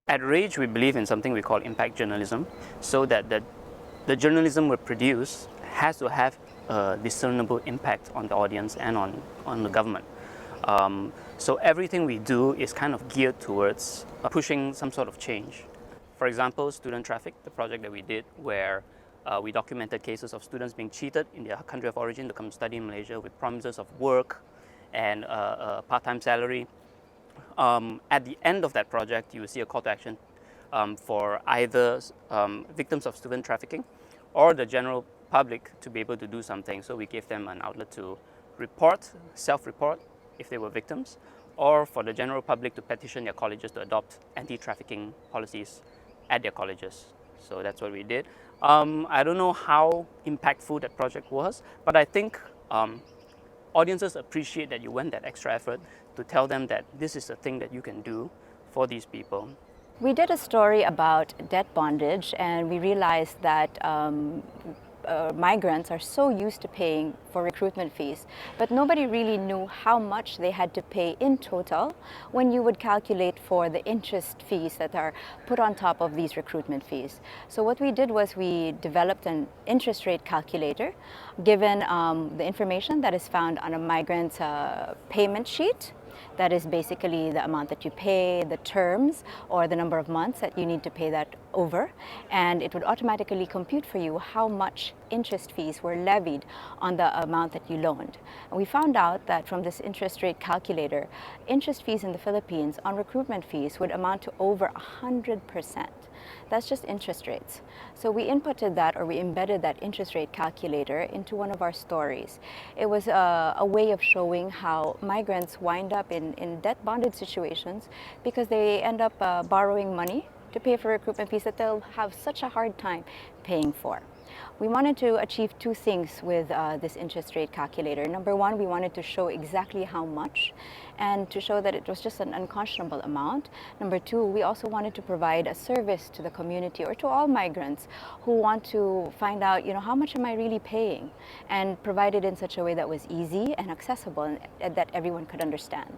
At R.AGE, we believe in something we call impact journalism, so that the journalism we produce has to have a discernible impact on the audience and on the government. So everything we do is kind of geared towards pushing some sort of change. For example, student traffic, the project that we did where we documented cases of students being cheated in their country of origin to come study in Malaysia with promises of work and a part-time salary. At the end of that project, you will see a call to action for either victims of student trafficking or the general public to be able to do something. So we gave them an outlet to report, self-report if they were victims, or for the general public to petition their colleges to adopt anti-trafficking policies at their colleges. So that's what we did. I don't know how impactful that project was, but I think audiences appreciate that you went that extra effort to tell them that this is a thing that you can do for these people. We did a story about debt bondage, and we realized that migrants are so used to paying for recruitment fees, but nobody really knew how much they had to pay in total when you would calculate for the interest fees that are put on top of these recruitment fees. So what we did was we developed an interest rate calculator given the information that is found on a migrant's payment sheet. That is basically the amount that you pay, the terms, or the number of months that you need to pay that over. And it would automatically compute for you how much interest fees were levied on the amount that you loaned. And we found out that from this interest rate calculator, interest fees in the Philippines on recruitment fees would amount to over 100%. That's just interest rates. So we inputted that, or we embedded that interest rate calculator into one of our stories. It was a way of showing how migrants wind up in debt bonded situations because they end up borrowing money to pay for recruitment fees that they'll have such a hard time paying for. We wanted to achieve two things with this interest rate calculator. Number one, we wanted to show exactly how much and to show that it was just an unconscionable amount. Number two, we also wanted to provide a service to the community or to all migrants who want to find out, how much am I really paying, and provide it in such a way that was easy and accessible and that everyone could understand.